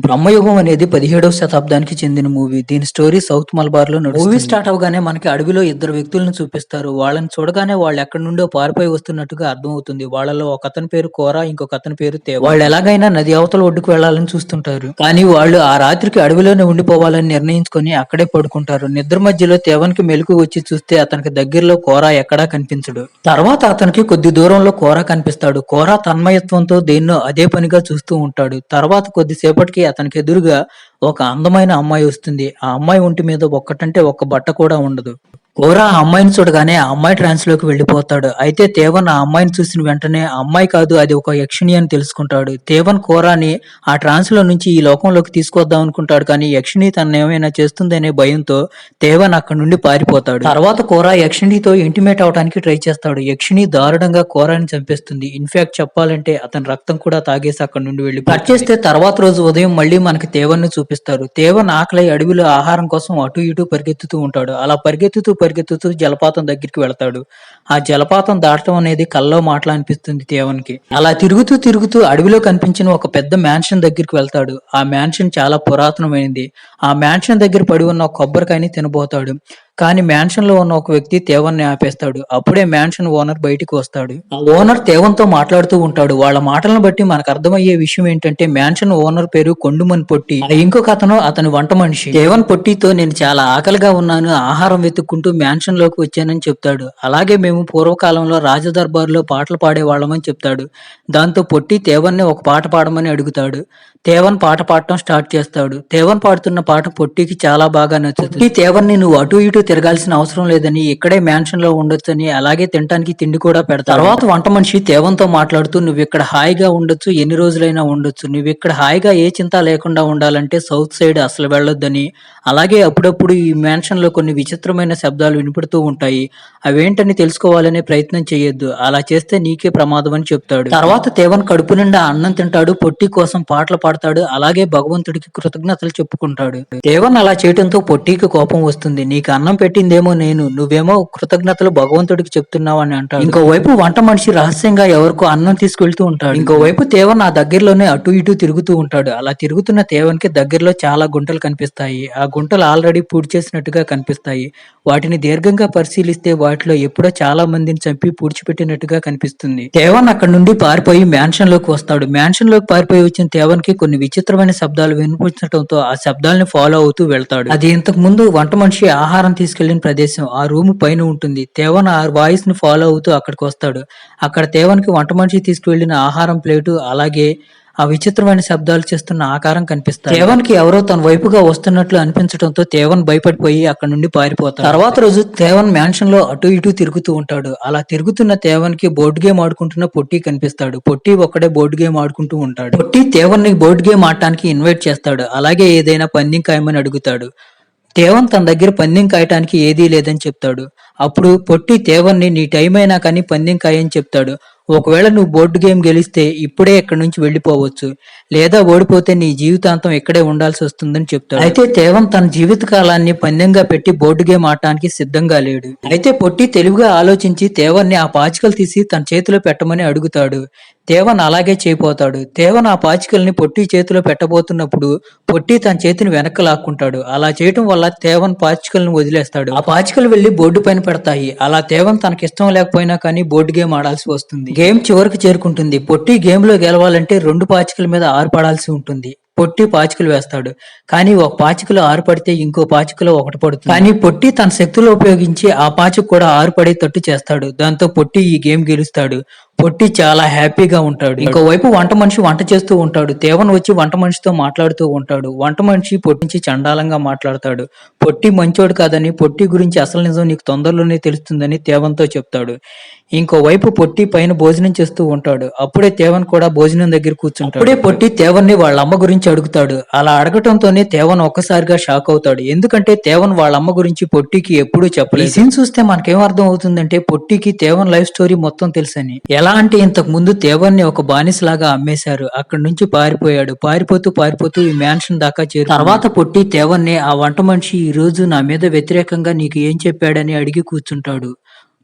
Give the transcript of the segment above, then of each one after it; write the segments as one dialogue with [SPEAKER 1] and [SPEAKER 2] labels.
[SPEAKER 1] బ్రహ్మయుగం అనేది 17వ శతాబ్దానికి చెందిన మూవీ. దీని స్టోరీ సౌత్ మలబార్ లో నడుస్తుంది. మూవీ స్టార్ట్ అవగానే మనకి అడవిలో ఇద్దరు వ్యక్తులను చూపిస్తారు. వాళ్ళని చూడగానే వాళ్ళు ఎక్కడి నుండో పారిపోయి వస్తున్నట్టుగా అర్థమవుతుంది. వాళ్ళలో ఒక అతని పేరు కోరా, ఇంకొక అతని పేరు తేవ. వాళ్ళు ఎలాగైనా నది అవతల ఒడ్డుకు వెళ్లాలని చూస్తుంటారు. కానీ వాళ్ళు ఆ రాత్రికి అడవిలోనే ఉండిపోవాలని నిర్ణయించుకొని అక్కడే పడుకుంటారు. నిద్ర మధ్యలో తేవనికి మెలకు వచ్చి చూస్తే అతనికి దగ్గరలో కోరా ఎక్కడా కనిపించడు. తర్వాత అతనికి కొద్ది దూరంలో కోరా కనిపిస్తాడు. కోరా తన్మయత్వంతో దేన్నో అదే పనిగా చూస్తూ ఉంటాడు. తర్వాత కొద్దిసేపటికి అతనికి ఎదురుగా ఒక అందమైన అమ్మాయి వస్తుంది. ఆ అమ్మాయి ఒంటి మీద ఒక్కటంటే ఒక్క బట్ట కూడా ఉండదు. కోరా ఆ అమ్మాయిని చూడగానే ఆ అమ్మాయి ట్రాన్స్ లోకి వెళ్లిపోతాడు. అయితే తేవన్ ఆ అమ్మాయిని చూసిన వెంటనే ఆ అమ్మాయి కాదు, అది ఒక యక్షిణి అని తెలుసుకుంటాడు. తేవన్ కోరాని ఆ ట్రాన్స్ లో నుంచి ఈ లోకంలోకి తీసుకొద్దాం అనుకుంటాడు. కానీ యక్షిణి తనను ఏమైనా చేస్తుందనే భయంతో తేవన్ అక్కడి నుండి పారిపోతాడు. తర్వాత కోరా యక్షిణితో ఇంటిమేట్ అవడానికి ట్రై చేస్తాడు. యక్షిణి దారుణంగా కోరాని చంపేస్తుంది. ఇన్ఫాక్ట్ చెప్పాలంటే అతని రక్తం కూడా తాగేసి అక్కడి నుండి వెళ్ళి కట్ చేస్తే తర్వాత రోజు ఉదయం మళ్ళీ మనకి తేవన్ ను చూపిస్తారు. తేవన్ ఆకలి అడవిలో ఆహారం కోసం అటు ఇటు పరిగెత్తుతూ ఉంటాడు. అలా పరిగెత్తుతూ జలపాతం దగ్గరికి వెళ్తాడు. ఆ జలపాతం దాటడం అనేది కల్లో మాటలా అనిపిస్తుంది తేవన్కి. అలా తిరుగుతూ అడవిలో కనిపించిన ఒక పెద్ద మ్యాన్షన్ దగ్గరికి వెళ్తాడు. ఆ మ్యాన్షన్ చాలా పురాతనమైనది. ఆ మ్యాన్షన్ దగ్గర పడి ఉన్న ఒక కొబ్బరికాయని తినబోతాడు. కానీ మ్యాన్షన్ లో ఉన్న ఒక వ్యక్తి తేవన్ని ఆపేస్తాడు. అప్పుడే మ్యాన్షన్ ఓనర్ బయటికి వస్తాడు. ఆ ఓనర్ తేవన్తో మాట్లాడుతూ ఉంటాడు. వాళ్ళ మాటలను బట్టి మనకు అర్థమయ్యే విషయం ఏంటంటే మ్యాన్షన్ ఓనర్ పేరు కొండుమన్ పొట్టి. ఇంకొక అతను అతని వంట మనిషి. తేవన్ పొట్టితో నేను చాలా ఆకలిగా ఉన్నాను, ఆహారం వెతుక్కుంటూ మ్యాన్షన్ లోకి వచ్చానని చెప్తాడు. అలాగే మేము పూర్వకాలంలో రాజదర్బార్లో పాటలు పాడేవాళ్ళమని చెప్తాడు. దాంతో పొట్టి తేవన్ని ఒక పాట పాడమని అడుగుతాడు. తేవన్ పాట పాడటం స్టార్ట్ చేస్తాడు. తేవన్ పాడుతున్న పాట పొట్టికి చాలా బాగా నచ్చుతుంది. తేవన్ని నువ్వు అటు ఇటు తిరగాల్సిన అవసరం లేదని, ఇక్కడే మ్యాన్షన్ లో ఉండొచ్చని, అలాగే తినడానికి తిండి కూడా పెడతాడు. తర్వాత వంట మనిషి తేవన్తో మాట్లాడుతూ నువ్వు ఇక్కడ హాయిగా ఉండొచ్చు, ఎన్ని రోజులైనా ఉండొచ్చు, నువ్వు ఇక్కడ హాయిగా ఏ చింత లేకుండా ఉండాలంటే సౌత్ సైడ్ అసలు వెళ్ళొద్దని, అలాగే అప్పుడప్పుడు ఈ మ్యాన్షన్ లో కొన్ని విచిత్రమైన శబ్దాలు వినపడుతూ ఉంటాయి, అవేంటని తెలుసుకోవాలనే ప్రయత్నం చేయొద్దు, అలా చేస్తే నీకే ప్రమాదం అని చెప్తాడు. తర్వాత తేవన్ కడుపు నిండా అన్నం తింటాడు. పొట్టి కోసం పాటలు పాడతాడు. అలాగే భగవంతుడికి కృతజ్ఞతలు చెప్పుకుంటాడు. తేవన్ అలా చేయడంతో పొట్టికి కోపం వస్తుంది. నీకు అన్నం పెట్టిందేమో నేను, నువ్వేమో కృతజ్ఞతలు భగవంతుడికి చెప్తున్నావు అని అంటాడు. ఇంకోవైపు వంట మనిషి రహస్యంగా ఎవరికో అన్నం తీసుకెళ్తూ ఉంటాడు. ఇంకోవైపు తేవన్ ఆ దగ్గరలోనే అటు ఇటు తిరుగుతూ ఉంటాడు. అలా తిరుగుతున్న తేవన్ కి దగ్గరలో చాలా గుంటలు కనిపిస్తాయి. ఆ గుంటలు ఆల్రెడీ పూడ్చి చేసినట్టుగా కనిపిస్తాయి. వాటిని దీర్ఘంగా పరిశీలిస్తే వాటిలో ఎప్పుడో చాలా మందిని చంపి పూడ్చిపెట్టినట్టుగా కనిపిస్తుంది. తేవన్ అక్కడ నుండి పారిపోయి మ్యాన్షన్ లోకి వస్తాడు. మ్యాన్షన్ లోకి పారిపోయి వచ్చిన తేవన్ కి కొన్ని విచిత్రమైన శబ్దాలు వినిపించడంతో ఆ శబ్దాలను ఫాలో అవుతూ వెళ్తాడు. అది ఇంతకు ముందు వంట మనిషి ఆహారం తీసుకెళ్లిన ప్రదేశం. ఆ రూమ్ పైన ఉంటుంది. తేవన్ ఆ వాయిస్ ని ఫాలో అవుతూ అక్కడికి వస్తాడు. అక్కడ తేవన్ కి వంట మనిషి తీసుకువెళ్లిన ఆహారం ప్లేటు, అలాగే ఆ విచిత్రమైన శబ్దాలు చేస్తున్న ఆకారం కనిపిస్తాయి. తేవన్ కి ఎవరో తన వైపుగా వస్తున్నట్లు అనిపించడంతో తేవన్ భయపడిపోయి అక్కడ నుండి పారిపోతాడు. తర్వాత రోజు తేవన్ మ్యాన్షన్ లో అటు ఇటు తిరుగుతూ ఉంటాడు. అలా తిరుగుతున్న తేవన్ కి బోర్డు గేమ్ ఆడుకుంటున్న పొట్టి కనిపిస్తాడు. పొట్టి ఒక్కడే బోర్డు గేమ్ ఆడుకుంటూ ఉంటాడు. పొట్టి తేవన్ ని బోర్డు గేమ్ ఆడటానికి ఇన్వైట్ చేస్తాడు. అలాగే ఏదైనా పందెం ఖాయమని అడుగుతాడు. తేవన్ తన దగ్గర పందెం కాయటానికి ఏదీ లేదని చెప్తాడు. అప్పుడు పొట్టి తేవన్ని నీ టైం అయినా కానీ పందెం కాయని చెప్తాడు. ఒకవేళ నువ్వు బోర్డు గేమ్ గెలిస్తే ఇప్పుడే ఇక్కడి నుంచి వెళ్లిపోవచ్చు, లేదా ఓడిపోతే నీ జీవితాంతం ఇక్కడే ఉండాల్సి వస్తుందని చెప్తాడు. అయితే తేవన్ తన జీవిత కాలాన్ని పందెంగా పెట్టి బోర్డు గేమ్ ఆడటానికి సిద్ధంగా లేడు. అయితే పొట్టి తెలివిగా ఆలోచించి తేవన్ని ఆ పాచికలు తీసి తన చేతిలో పెట్టమని అడుగుతాడు. తేవన్ అలాగే చేయబోతాడు. తేవన్ ఆ పాచికల్ని పొట్టి చేతిలో పెట్టబోతున్నప్పుడు పొట్టి తన చేతిని వెనక్కి లాక్కుంటాడు. అలా చేయటం వల్ల తేవన్ పాచికలను వదిలేస్తాడు. ఆ పాచికలు వెళ్లి బోర్డు పైన పడతాయి. అలా తేవన్ తనకి ఇష్టం లేకపోయినా కానీ బోర్డు గేమ్ ఆడాల్సి వస్తుంది. గేమ్ చివరికి చేరుకుంటుంది. పొట్టి గేమ్ లో గెలవాలంటే 2 పాచికల మీద ఆరుపడాల్సి ఉంటుంది. పొట్టి పాచికలు వేస్తాడు. కానీ ఒక పాచికలో 6 పడితే ఇంకో పాచికలో 1 పడుతుంది. కానీ పొట్టి తన శక్తులు ఉపయోగించి ఆ పాచిక కూడా 6 పడేటట్టు చేస్తాడు. దాంతో పొట్టి ఈ గేమ్ గెలుస్తాడు. పొట్టి చాలా హ్యాపీగా ఉంటాడు. ఇంకోవైపు వంట మనిషి వంట చేస్తూ ఉంటాడు. తేవన్ వచ్చి వంట మనిషితో మాట్లాడుతూ ఉంటాడు. వంట మనిషి పొట్టి చండాలంగా మాట్లాడతాడు. పొట్టి మంచోడు కాదని, పొట్టి గురించి అసలు నిజం నీకు తొందరలోనే తెలుస్తుందని తేవన్తో చెప్తాడు. ఇంకోవైపు పొట్టి పైన భోజనం చేస్తూ ఉంటాడు. అప్పుడే తేవన్ కూడా భోజనం దగ్గర కూర్చుంటాడు. అప్పుడే పొట్టి తేవన్ని వాళ్ళ అమ్మ గురించి అడుగుతాడు. అలా అడగటంతోనే తేవన్ ఒక్కసారిగా షాక్ అవుతాడు. ఎందుకంటే తేవన్ వాళ్ళ అమ్మ గురించి పొట్టికి ఎప్పుడూ చెప్పలేదు. ఈ సీన్ చూస్తే మనకేం అర్థం అవుతుందంటే పొట్టికి తేవన్ లైఫ్ స్టోరీ మొత్తం తెలుసని. ఎలా అంటే ఇంతకు ముందు తేవన్ని ఒక బానిసలాగా అమ్మేశారు. అక్కడి నుంచి పారిపోయాడు. పారిపోతూ ఈ మ్యాన్షన్ దాకా చేరు. తర్వాత పొట్టి తేవన్ని ఆ వంట మనిషి ఈ రోజు నా మీద వ్యతిరేకంగా నీకు ఏం చెప్పాడని అడిగి కూర్చుంటాడు.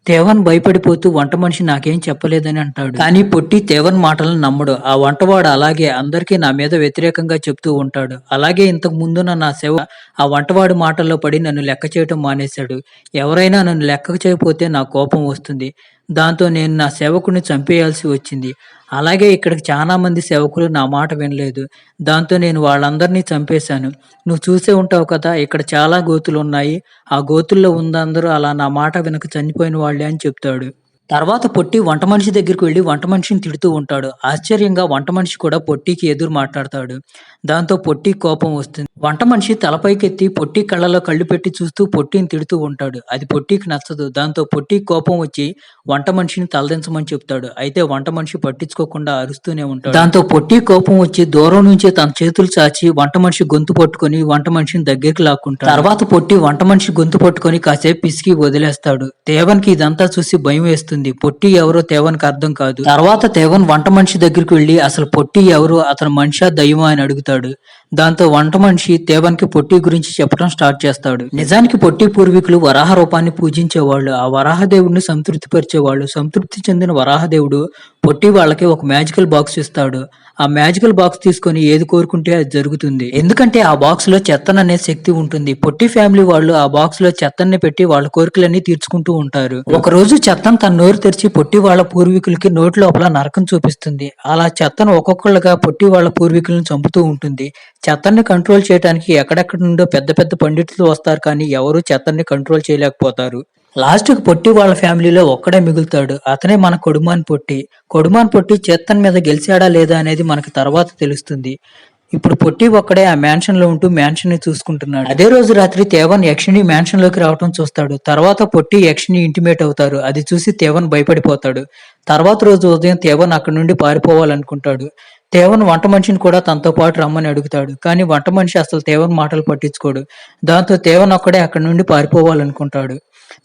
[SPEAKER 1] తేవన్ భయపడిపోతూ వంట మనిషి నాకేం చెప్పలేదని అంటాడు. కానీ పొట్టి తేవన్ మాటలను నమ్మడు. ఆ వంటవాడు అలాగే అందరికీ నా మీద వ్యతిరేకంగా చెప్తూ ఉంటాడు. అలాగే ఇంతకు ముందున్న నా సేవ ఆ వంటవాడి మాటల్లో పడి నన్ను లెక్క చేయటం మానేశాడు. ఎవరైనా నన్ను లెక్క చేయకపోతే నా కోపం వస్తుంది. దాంతో నేను నా సేవకుడిని చంపేయాల్సి వచ్చింది. అలాగే ఇక్కడికి చాలా మంది సేవకులు నా మాట వినలేదు. దాంతో నేను వాళ్ళందరినీ చంపేశాను. నువ్వు చూసే ఉంటావు కదా, ఇక్కడ చాలా గోతులున్నాయి. ఆ గోతుల్లో ఉందందరూ అలా నా మాట వినక చనిపోయిన వాళ్ళే అని చెప్తాడు. తర్వాత పొట్టి వంట మనిషి దగ్గరికి వెళ్లి వంట మనిషిని తిడుతూ ఉంటాడు. ఆశ్చర్యంగా వంట మనిషి కూడా పొట్టికి ఎదురు మాట్లాడతాడు. దాంతో పొట్టికి కోపం వస్తుంది. వంట మనిషి తలపైకెత్తి పొట్టి కళ్ళలో కళ్ళు పెట్టి చూస్తూ పొట్టిని తిడుతూ ఉంటాడు. అది పొట్టికి నచ్చదు. దాంతో పొట్టికి కోపం వచ్చి వంట మనిషిని తలదించమని చెప్తాడు. అయితే వంట మనిషి పట్టించుకోకుండా అరుస్తూనే ఉంటాడు. దాంతో పొట్టి కోపం వచ్చి దూరం నుంచే తన చేతులు చాచి వంట మనిషి గొంతు పట్టుకొని వంట మనిషిని దగ్గరికి లాక్కుంటాడు. తర్వాత పొట్టి వంట మనిషి గొంతు పట్టుకొని కాసేపు పిసికి వదిలేస్తాడు. తేవన్కి ఇదంతా చూసి భయం వేస్తుంది. పొట్టి ఎవరో తేవన్కి అర్థం కాదు. తర్వాత తేవన్ వంట మనిషి దగ్గరికి వెళ్లి అసలు పొట్టి ఎవరు, అతను మనిషా దయ్యమా అని అడుగుతాడు. దాంతో వంట మనిషి తేవన్కి పొట్టి గురించి చెప్పడం స్టార్ట్ చేస్తాడు. నిజానికి పొట్టి పూర్వీకులు వరాహ రూపాన్ని పూజించేవాళ్ళు. ఆ వరాహ దేవుడిని సంతృప్తి పరిచేవాళ్ళు. సంతృప్తి చెందిన వరాహ దేవుడు పొట్టి వాళ్ళకి ఒక మ్యాజికల్ బాక్స్ ఇస్తాడు. ఆ మ్యాజికల్ బాక్స్ తీసుకొని ఏది కోరుకుంటే అది జరుగుతుంది. ఎందుకంటే ఆ బాక్స్ లో చెత్తన్ అనే శక్తి ఉంటుంది. పొట్టి ఫ్యామిలీ వాళ్ళు ఆ బాక్స్ లో చెత్తన్ని పెట్టి వాళ్ళ కోరికలన్నీ తీర్చుకుంటూ ఉంటారు. ఒక రోజు చెత్తన్ తన నోరు తెరిచి పొట్టి వాళ్ళ పూర్వీకులకి నోటి లోపల నరకం చూపిస్తుంది. అలా చెత్తను ఒక్కొక్కళ్ళుగా పొట్టి వాళ్ళ పూర్వీకులను చంపుతూ ఉంటుంది. చెత్తన్ని కంట్రోల్ చేయడానికి ఎక్కడెక్కడి నుండో పెద్ద పెద్ద పండితులు వస్తారు, కానీ ఎవరు చెత్తన్ని కంట్రోల్ చేయలేకపోతారు. లాస్ట్ కి పొట్టి వాళ్ళ ఫ్యామిలీలో ఒక్కడే మిగులుతాడు. అతనే మన కొడుమాన్ పొట్టి. కొడుమాన్ పొట్టి చేతన్ మీద గెలిచాడా లేదా అనేది మనకు తర్వాత తెలుస్తుంది. ఇప్పుడు పొట్టి ఒక్కడే ఆ మ్యాన్షన్ లో ఉంటూ మ్యాన్షన్ ని చూసుకుంటున్నాడు. అదే రోజు రాత్రి తేవన్ యక్షిని మ్యాన్షన్ లోకి రావటం చూస్తాడు. తర్వాత పొట్టి యక్షిని ఇంటిమేట్ అవుతారు. అది చూసి తేవన్ భయపడిపోతాడు. తర్వాత రోజు ఉదయం తేవన్ అక్కడి నుండి పారిపోవాలనుకుంటాడు. తేవన్ వంట మనిషిని కూడా తనతో పాటు రమ్మని అడుగుతాడు. కానీ వంట మనిషి అసలు తేవన్ మాటలు పట్టించుకోడు. దాంతో తేవన్ ఒక్కడే అక్కడి నుండి పారిపోవాలనుకుంటాడు.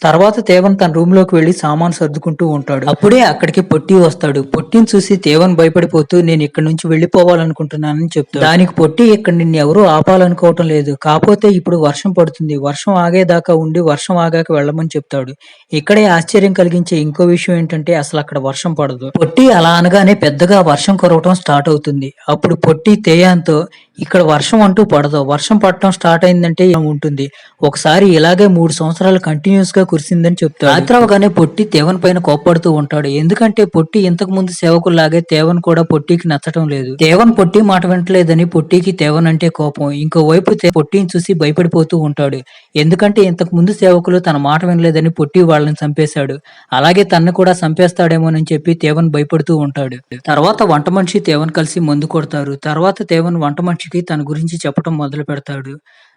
[SPEAKER 1] తర్వాత తేవన్ తన రూమ్ లోకి వెళ్లి సామాన్ సర్దుకుంటూ ఉంటాడు. అప్పుడే అక్కడికి పొట్టి వస్తాడు. పొట్టిని చూసి తేవన్ భయపడిపోతూ నేను ఇక్కడి నుంచి వెళ్లిపోవాలనుకుంటున్నానని చెప్తాడు. దానికి పొట్టి ఇక్కడ నిన్ను ఎవరూ ఆపాలనుకోవటం లేదు, కాకపోతే ఇప్పుడు వర్షం పడుతుంది, వర్షం ఆగేదాకా ఉండి వర్షం ఆగాక వెళ్ళమని చెప్తాడు. ఇక్కడే ఆశ్చర్యం కలిగించే ఇంకో విషయం ఏంటంటే అసలు అక్కడ వర్షం పడదు. పొట్టి అలా అనగానే పెద్దగా వర్షం కురవటం స్టార్ట్ అవుతుంది. అప్పుడు పొట్టి తేయాంతో ఇక్కడ వర్షం అంటూ పడదు, వర్షం పడటం స్టార్ట్ అయిందంటే ఉంటుంది, ఒకసారి ఇలాగే 3 సంవత్సరాలు కంటిన్యూస్ గా కురిసిందని చెప్తాడు. రాత్రి అవగానే పొట్టి తేవన్ పైన కోప్పడుతూ ఉంటాడు. ఎందుకంటే పొట్టి ఇంతకు ముందు సేవకుల్లాగే తేవన్ కూడా పొట్టికి నచ్చటం లేదు. తేవన్ పొట్టి మాట వింటలేదని పొట్టికి తేవన్ అంటే కోపం. ఇంకోవైపు పొట్టిని చూసి భయపడిపోతూ ఉంటాడు. ఎందుకంటే ఇంతకు ముందు సేవకులు తన మాట వినలేదని పొట్టి వాళ్ళని చంపేశాడు. అలాగే తన్ను కూడా చంపేస్తాడేమోనని చెప్పి తేవన్ భయపడుతూ ఉంటాడు. తర్వాత వంట మనిషి తేవన్ కలిసి మందు కొడతారు. తర్వాత తేవన్ వంట మనిషికి తన గురించి చెప్పడం మొదలు పెడతాడు.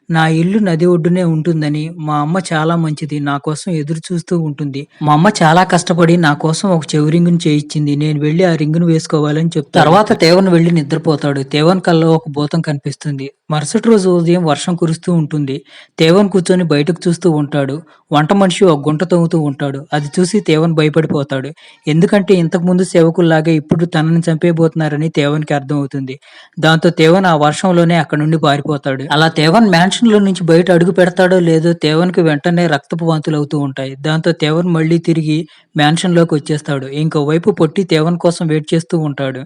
[SPEAKER 1] నా ఇల్లు నది ఒడ్డునే ఉంటుందని, మా అమ్మ చాలా మంచిది, నా కోసం ఎదురు చూస్తూ ఉంటుంది. మా అమ్మ చాలా కష్టపడి నా కోసం ఒక చెవి రింగును చేయించింది, నేను వెళ్లి ఆ రింగును వేసుకోవాలని చెప్తాడు. తర్వాత తేవన్ వెళ్లి నిద్రపోతాడు. తేవన్ కల్లో ఒక భూతం కనిపిస్తుంది. మరుసటి రోజు ఉదయం వర్షం కురుస్తూ ఉంటుంది. తేవన్ కూర్చొని బయటకు చూస్తూ ఉంటాడు. వంట మనిషి ఒక గుంట తవ్వుతూ ఉంటాడు. అది చూసి తేవన్ భయపడిపోతాడు. ఎందుకంటే ఇంతకు ముందు సేవకుల్లాగే ఇప్పుడు తనని చంపేయబోతున్నారని తేవన్కి అర్థం అవుతుంది. దాంతో తేవన్ ఆ వర్షంలోనే అక్కడి నుండి పారిపోతాడు. అలా తేవన్ మ్యాన్షన్ లో నుంచి బయట అడుగు పెడతాడో లేదో తేవన్కి వెంటనే రక్తపు వాంతులు అవుతూ ఉంటాయి. దాంతో తేవన్ మళ్ళీ తిరిగి మ్యాన్షన్ లోకి వచ్చేస్తాడు. ఇంకోవైపు పొట్టి తేవన్ కోసం వెయిట్ చేస్తూ ఉంటాడు.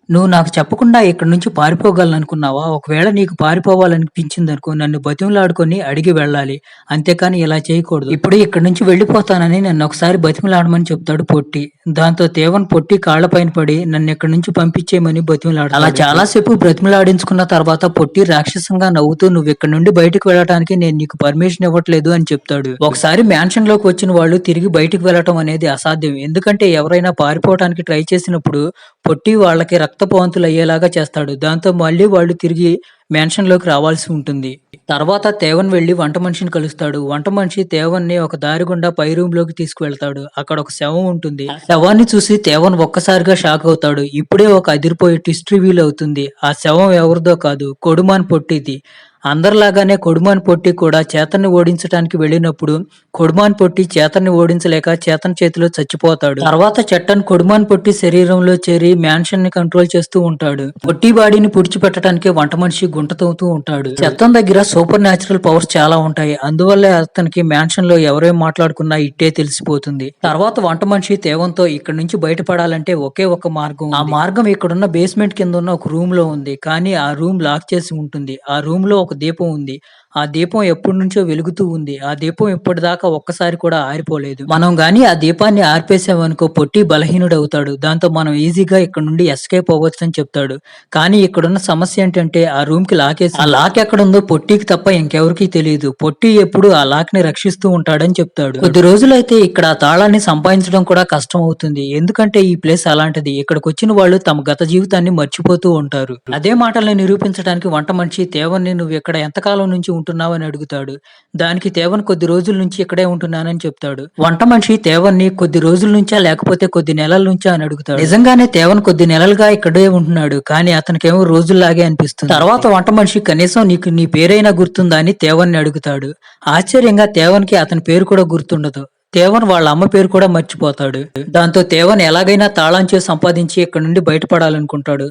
[SPEAKER 1] నువ్వు నాకు చెప్పకుండా ఇక్కడి నుంచి పారిపోగలననుకున్నావా? ఒకవేళ నీకు పారిపోవాలనిపించిందనుకో నన్ను బతిమలాడుకొని అడిగి వెళ్ళాలి, అంతేకాని ఇలా చేయకూడదు. ఇప్పుడు ఇక్కడి నుంచి వెళ్ళిపోతానని నన్ను ఒకసారి బతిమలాడమని చెప్తాడు పొట్టి. దాంతో తేవన్ పొట్టి కాళ్లపైన పడి నన్ను ఇక్కడి నుంచి పంపించేయమని బతిమలాడు. అలా చాలాసేపు బ్రతిమలాడించుకున్న తర్వాత పొట్టి రాక్షసంగా నవ్వుతూ నువ్వు ఇక్కడ నుండి బయటకు వెళ్ళడానికి నేను నీకు పర్మిషన్ ఇవ్వట్లేదు అని చెప్తాడు. ఒకసారి మ్యాన్షన్ లోకి వచ్చిన వాళ్ళు తిరిగి బయటకు వెళ్ళటం అనేది అసాధ్యం. ఎందుకంటే ఎవరైనా పారిపోవడానికి ట్రై చేసినప్పుడు పొట్టి వాళ్ళకి రక్తపు వాంతులు అయ్యేలాగా చేస్తాడు. దాంతో మళ్ళీ వాళ్ళు తిరిగి మ్యాన్షన్ లోకి రావాల్సి ఉంటుంది. తర్వాత తేవన్ వెళ్లి వంట మనిషిని కలుస్తాడు. వంట మనిషి తేవన్ని ఒక దారి గుండా పై రూమ్ లోకి తీసుకువెళ్తాడు. అక్కడ ఒక శవం ఉంటుంది. ఆ శవాన్ని చూసి తేవన్ ఒక్కసారిగా షాక్ అవుతాడు. ఇప్పుడే ఒక అదిరిపోయే ట్విస్ట్ రివీల్ అవుతుంది. ఆ శవం ఎవరిదో కాదు, కొడుమాన్ పొట్టిది. అందరిలాగానే కొడుమాన్ పొట్టి కూడా చేతన్ని ఓడించడానికి వెళ్ళినప్పుడు కొడుమాన్ పొట్టి చేతన్ని ఓడించలేక చేతన్ చేతిలో చచ్చిపోతాడు. తర్వాత చట్టన్ కొడుమాన్ పొట్టి శరీరంలో చేరి మ్యాన్షన్ ని కంట్రోల్ చేస్తూ ఉంటాడు. పొట్టి బాడీని పుడిచిపెట్టడానికి వంట మనిషి గుంట తవ్వుతూ ఉంటాడు. చేతన్ దగ్గర సూపర్ న్యాచురల్ పవర్స్ చాలా ఉంటాయి. అందువల్లే అతనికి మ్యాన్షన్ లో ఎవరేం మాట్లాడుకున్నా ఇట్టే తెలిసిపోతుంది. తర్వాత వంట మనిషి తేవంతో ఇక్కడ నుంచి బయటపడాలంటే ఒకే ఒక మార్గం. ఆ మార్గం ఇక్కడున్న బేస్మెంట్ కింద ఉన్న ఒక రూమ్ లో ఉంది. కానీ ఆ రూమ్ లాక్ చేసి ఉంటుంది. ఆ రూమ్ లో ఒక దీపం ఉంది. ఆ దీపం ఎప్పటి నుంచో వెలుగుతూ ఉంది. ఆ దీపం ఇప్పటిదాకా ఒక్కసారి కూడా ఆరిపోలేదు. మనం గాని ఆ దీపాన్ని ఆర్పేసామనుకో పొట్టి బలహీనుడవుతాడు. దాంతో మనం ఈజీగా ఇక్కడ నుండి ఎస్కేప్ అవ్వచ్చు అని చెప్తాడు. కానీ ఇక్కడున్న సమస్య ఏంటంటే ఆ రూమ్ కి లాకేసి ఆ లాక్ ఎక్కడుందో పొట్టికి తప్ప ఇంకెవరికీ తెలియదు. పొట్టి ఎప్పుడు ఆ లాక్ ని రక్షిస్తూ ఉంటాడని చెప్తాడు. కొద్ది రోజులైతే ఇక్కడ ఆ తాళాన్ని సంపాదించడం కూడా కష్టం అవుతుంది. ఎందుకంటే ఈ ప్లేస్ అలాంటిది. ఇక్కడికి వచ్చిన వాళ్ళు తమ గత జీవితాన్ని మర్చిపోతూ ఉంటారు. అదే మాటల్ని నిరూపించడానికి వంట మనిషి తేవన్ని నువ్వు ఇక్కడ ఎంతకాలం నుంచి ఉంటున్నావని అడుగుతాడు. దానికి తేవన్ కొద్ది రోజుల నుంచి ఇక్కడే ఉంటున్నానని చెప్తాడు. వంట మనిషి తేవన్ని కొద్ది రోజుల నుంచా లేకపోతే కొద్ది నెలల నుంచా అని అడుగుతాడు. నిజంగానే తేవన్ కొద్ది నెలలుగా ఇక్కడే ఉంటున్నాడు. కానీ అతనికేమో రోజుల్లాగే అనిపిస్తుంది. తర్వాత వంట మనిషి కనీసం నీకు నీ పేరైనా గుర్తుందా అని తేవన్ని అడుగుతాడు. ఆశ్చర్యంగా తేవన్కి అతని పేరు కూడా గుర్తుండదు. తేవన్ వాళ్ళ అమ్మ పేరు కూడా మర్చిపోతాడు. దాంతో తేవన్ ఎలాగైనా తాళం చేసి సంపాదించి ఇక్కడ నుండి బయటపడాలనుకుంటాడు.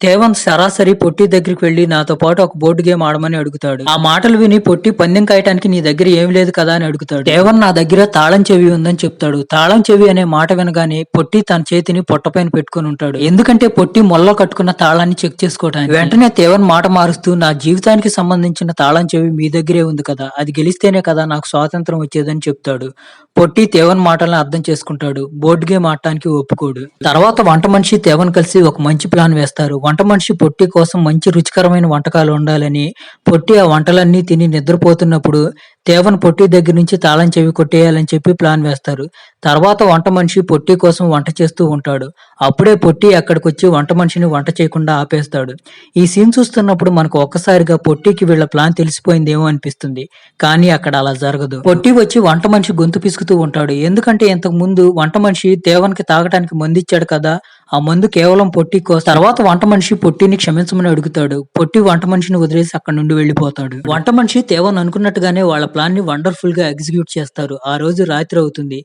[SPEAKER 1] తేవన్ సరాసరి పొట్టి దగ్గరికి వెళ్లి నాతో పాటు ఒక బోర్డు గేమ్ ఆడమని అడుగుతాడు. ఆ మాటలు విని పొట్టి పందెం కాయటానికి నీ దగ్గర ఏమి లేదు కదా అని అడుగుతాడు. తేవన్ నా దగ్గర తాళం చెవి ఉందని చెప్తాడు. తాళం చెవి అనే మాట వినగానే పొట్టి తన చేతిని పొట్టపైన పెట్టుకుని ఉంటాడు. ఎందుకంటే పొట్టి మొల్లో కట్టుకున్న తాళాన్ని చెక్ చేసుకోవడానికి. వెంటనే తేవన్ మాట మారుస్తూ నా జీవితానికి సంబంధించిన తాళం చెవి మీ దగ్గరే ఉంది కదా, అది గెలిస్తేనే కదా నాకు స్వాతంత్రం వచ్చేదని చెప్తాడు. పొట్టి తేవన్ మాటలను అర్థం చేసుకుంటాడు. బోర్డు గేమ్ ఆడటానికి ఒప్పుకోడు. తర్వాత వంట మనిషి తేవన్ కలిసి ఒక మంచి ప్లాన్ వేస్తారు. వంట మనిషి పొట్టి కోసం మంచి రుచికరమైన వంటకాలు ఉండాలని పొట్టి ఆ వంటలన్నీ తిని నిద్రపోతున్నప్పుడు తేవన్ పొట్టి దగ్గర నుంచి తాళం చెవి కొట్టేయాలని చెప్పి ప్లాన్ వేస్తారు. తర్వాత వంట మనిషి పొట్టి కోసం వంట చేస్తూ ఉంటాడు. అప్పుడే పొట్టి అక్కడికి వచ్చి వంట మనిషిని వంట చేయకుండా ఆపేస్తాడు. ఈ సీన్ చూస్తున్నప్పుడు మనకు ఒక్కసారిగా పొట్టికి వీళ్ళ ప్లాన్ తెలిసిపోయిందేమో అనిపిస్తుంది. కానీ అక్కడ అలా జరగదు. పొట్టి వచ్చి వంట మనిషి గొంతు పిసుకుతూ ఉంటాడు. ఎందుకంటే ఇంతకు ముందు వంట మనిషి తేవన్కి తాగడానికి మందు ఇచ్చాడు కదా, ఆ మందు కేవలం పొట్టి కోసం. తర్వాత వంట మనిషి పొట్టిని క్షమించమని అడుగుతాడు. పొట్టి వంట మనిషిని వదిలేసి అక్కడ నుండి వెళ్లిపోతాడు. వంట మనిషి తేవన్ అనుకున్నట్టుగానే వాళ్ళ ప్లాన్ ని వండర్ఫుల్ గా ఎగ్జిక్యూట్ చేస్తారు. ఆ రోజు రాత్రి అవుతుంది.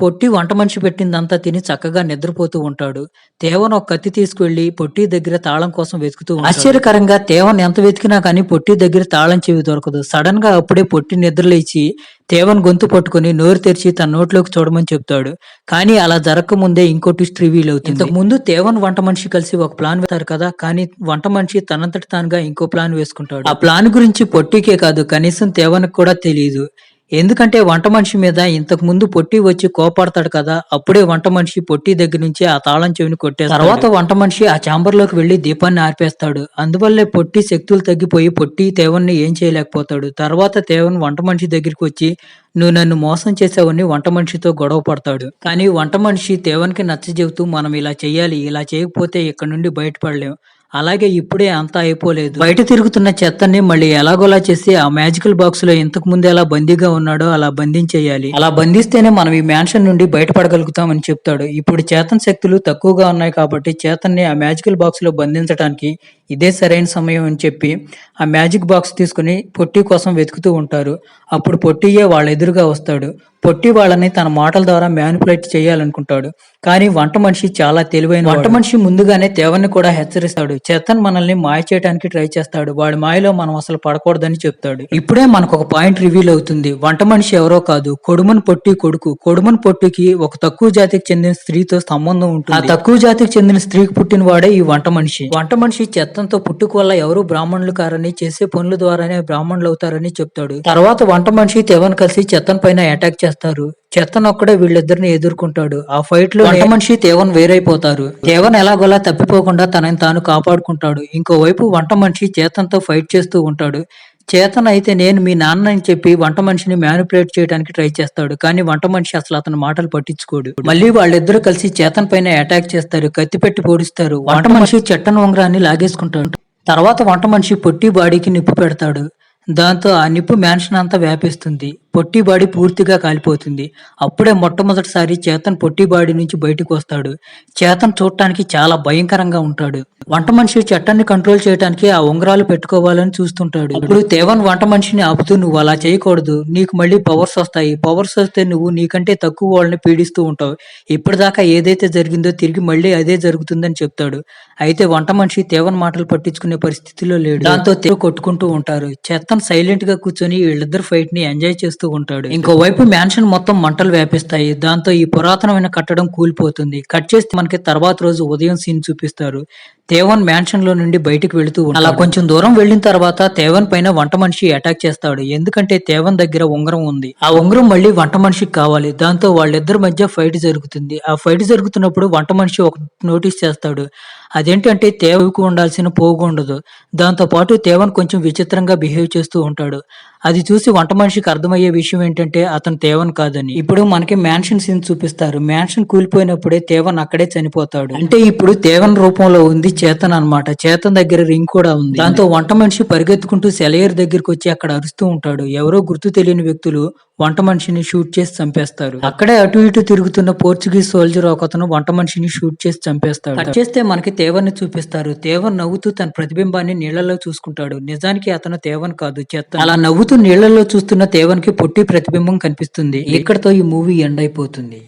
[SPEAKER 1] పొట్టి వంట మనిషి పెట్టిందంతా తిని చక్కగా నిద్రపోతూ ఉంటాడు. తేవన్ ఒక కత్తి తీసుకువెళ్లి పొట్టి దగ్గర తాళం కోసం వెతుకుతూ ఉంటాడు. ఆశ్చర్యకరంగా తేవన్ ఎంత వెతికినా కానీ పొట్టి దగ్గర తాళం చెవి దొరకదు. సడన్ గా అప్పుడే పొట్టి నిద్రలేచి తేవన్ గొంతు పట్టుకుని నోరు తెరిచి తన నోట్లోకి చూడమని చెప్తాడు. కానీ అలా జరగక ముందే ఇంకో ట్విస్ట్ రివీల్ అవుతుంది. ఇంతకు ముందు తేవన్ వంట మనిషి కలిసి ఒక ప్లాన్ వేస్తారు కదా, కానీ వంట మనిషి తనంతటి తానుగా ఇంకో ప్లాన్ వేసుకుంటాడు. ఆ ప్లాన్ గురించి పొట్టికే కాదు కనీసం తేవన్ కూడా తెలియదు. ఎందుకంటే వంట మనిషి మీద ఇంతకు ముందు పొట్టి వచ్చి కోపాడతాడు కదా, అప్పుడే వంట మనిషి పొట్టి దగ్గర నుంచి ఆ తాళం చెవిని కొట్టేస్తాడు. తర్వాత వంట మనిషి ఆ చాంబర్ లోకి వెళ్లి దీపాన్ని ఆర్పేస్తాడు. అందువల్లే పొట్టి శక్తులు తగ్గిపోయి పొట్టి తేవన్ని ఏం చేయలేకపోతాడు. తర్వాత తేవన్ వంట మనిషి దగ్గరికి వచ్చి నువ్వు నన్ను మోసం చేసావని వంట మనిషితో గొడవ పడతాడు. కానీ వంట మనిషి తేవన్కి నచ్చ చెబుతూ మనం ఇలా చెయ్యాలి, ఇలా చేయకపోతే ఇక్కడ నుండి బయటపడలేం, అలాగే ఇప్పుడే అంతా అయిపోలేదు, బయట తిరుగుతున్న చెత్తని మళ్ళీ ఎలాగోలా చేసి ఆ మ్యాజికల్ బాక్స్ లో ఇంతకు ముందు ఎలా బందీగా ఉన్నాడో అలా బంధించేయాలి, అలా బంధిస్తేనే మనం ఈ మ్యాన్షన్ నుండి బయటపడగలుగుతామని చెప్తాడు. ఇప్పుడు చేతన్ శక్తులు తక్కువగా ఉన్నాయి కాబట్టి చేతన్ని ఆ మ్యాజికల్ బాక్స్ లో బంధించడానికి ఇదే సరైన సమయం అని చెప్పి ఆ మ్యాజిక్ బాక్స్ తీసుకుని పొట్టి కోసం వెతుకుతూ ఉంటారు. అప్పుడు పొట్టియే వాళ్ళ ఎదురుగా వస్తాడు. పొట్టి వాళ్ళని తన మాటల ద్వారా మ్యానిపులేట్ చేయాలనుకుంటాడు. కానీ వంట మనిషి చాలా తెలివైన. వంట మనిషి ముందుగానే తేవన్ని కూడా హెచ్చరిస్తాడు. చేతన్ మనల్ని మాయ చేయడానికి ట్రై చేస్తాడు, వాడి మాయలో మనం అసలు పడకూడదని చెప్తాడు. ఇప్పుడే మనకు ఒక పాయింట్ రివీల్ అవుతుంది. వంట మనిషి ఎవరో కాదు, కొడుమన్ పొట్టి కొడుకు. కొడుమన్ పొట్టికి ఒక తక్కువ జాతికి చెందిన స్త్రీతో సంబంధం ఉంటుంది. ఆ తక్కువ జాతికి చెందిన స్త్రీకి పుట్టిన వాడే ఈ వంట మనిషి. వంట మనిషి చెత్తంతో పుట్టుక వల్ల ఎవరు బ్రాహ్మణులు కారని, చేసే పనుల ద్వారానే బ్రాహ్మణులు అవుతారని చెప్తాడు. తర్వాత వంట మనిషి తేవన్ కలిసి చెత్తన్ పైన అటాక్ చేస్తారు. చెత్తన్ ఒక్కడే వీళ్ళిద్దరిని ఎదుర్కొంటాడు. ఆ ఫైట్ లో వంట మనిషి తేవన్ వేరైపోతారు. తేవన్ ఎలాగోలా తప్పిపోకుండా తనని తాను కాపాడుకుంటాడు. ఇంకోవైపు వంట మనిషి చేతన్తో ఫైట్ చేస్తూ ఉంటాడు. చేతన్ అయితే నేను మీ నాన్న అని చెప్పి వంట మనిషిని మ్యానిపులేట్ చేయడానికి ట్రై చేస్తాడు. కానీ వంట మనిషి అసలు అతని మాటలు పట్టించుకోడు. మళ్ళీ వాళ్ళిద్దరూ కలిసి చేతన్ పైన అటాక్ చేస్తారు, కత్తి పెట్టి పొడుస్తారు. వంట మనిషి చెట్టన్ ఉంగరాన్ని లాగేసుకుంటాడు. తర్వాత వంట మనిషి పొట్టి బాడీకి నిప్పు పెడతాడు. దాంతో ఆ నిప్పు మ్యాన్షన్ అంతా వ్యాపిస్తుంది. పొట్టి బాడీ పూర్తిగా కాలిపోతుంది. అప్పుడే మొట్టమొదటిసారి చేతన్ పొట్టి బాడీ నుంచి బయటకు వస్తాడు. చేతన్ చూడటానికి చాలా భయంకరంగా ఉంటాడు. వంట మనిషి చట్టాన్ని కంట్రోల్ చేయడానికి ఆ ఉంగరాలు పెట్టుకోవాలని చూస్తుంటాడు. ఇప్పుడు తేవన్ వంట మనిషిని ఆపుతూ, నువ్వు అలా చేయకూడదు, నీకు మళ్ళీ పవర్స్ వస్తాయి, పవర్స్ వస్తే నువ్వు నీకంటే తక్కువ వాళ్ళని పీడిస్తూ ఉంటావు, ఇప్పటిదాకా ఏదైతే జరిగిందో తిరిగి మళ్ళీ అదే జరుగుతుందని చెప్తాడు. అయితే వంట మనిషి తేవన్ మాటలు పట్టించుకునే పరిస్థితిలో లేడు. దాంతో తేవ కొట్టుకుంటూ ఉంటారు. చేతన్ సైలెంట్ గా కూర్చొని వీళ్ళిద్దరు ఫైట్ ని ఎంజాయ్ చేస్తూ ఉంటాడు. ఇంకోవైపు మ్యాన్షన్ మొత్తం మంటలు వ్యాపిస్తాయి. దాంతో ఈ పురాతనమైన కట్టడం కూలిపోతుంది. కట్ చేస్తే మనకి తర్వాత రోజు ఉదయం సీన్ చూపిస్తారు. తేవన్ మ్యాన్షన్ లో నుండి బయటికి వెళుతూ ఉంటాడు. అలా కొంచెం దూరం వెళ్ళిన తర్వాత తేవన్ పైన వంట మనిషి అటాక్ చేస్తాడు. ఎందుకంటే తేవన్ దగ్గర ఉంగరం ఉంది. ఆ ఉంగరం మళ్ళీ వంట మనిషికి కావాలి. దాంతో వాళ్ళిద్దరి మధ్య ఫైట్ జరుగుతుంది. ఆ ఫైట్ జరుగుతున్నప్పుడు వంట మనిషి ఒక నోటీస్ చేస్తాడు. అదేంటంటే తేవకు ఉండాల్సిన పోగు ఉండదు. దాంతో పాటు తేవన్ కొంచెం విచిత్రంగా బిహేవ్ చేస్తూ ఉంటాడు. అది చూసి వంట మనిషికి అర్థమయ్యే విషయం ఏంటంటే అతను తేవన్ కాదని. ఇప్పుడు మనకి మ్యాన్షన్ సీన్ చూపిస్తారు. మ్యాన్షన్ కూలిపోయినప్పుడే తేవన్ అక్కడే చనిపోతాడు. అంటే ఇప్పుడు తేవన్ రూపంలో ఉంది చేతన్ అన్నమాట. చేతన్ దగ్గర రింగ్ కూడా ఉంది. దాంతో వంట మనిషి పరిగెత్తుకుంటూ సెలయర్ దగ్గరికి వచ్చి అక్కడ అరుస్తూ ఉంటాడు. ఎవరో గుర్తు తెలియని వ్యక్తులు వంట మనిషిని షూట్ చేసి చంపేస్తారు. అక్కడే అటు ఇటు తిరుగుతున్న పోర్చుగీస్ సోల్జర్ ఒకతను వంట మనిషిని షూట్ చేసి చంపేస్తాడు. కట్ చేస్తే మనకి తేవన్ ని చూపిస్తారు. తేవన్ నవ్వుతూ తన ప్రతిబింబాన్ని నీళ్లలో చూసుకుంటాడు. నిజానికి అతను తేవన్ కాదు, చేతన్. అలా నవ్వుతూ నీళ్లలో చూస్తున్న తేవన్ కి పొట్టి ప్రతిబింబం కనిపిస్తుంది. ఇక్కడతో ఈ మూవీ ఎండ్ అయిపోతుంది.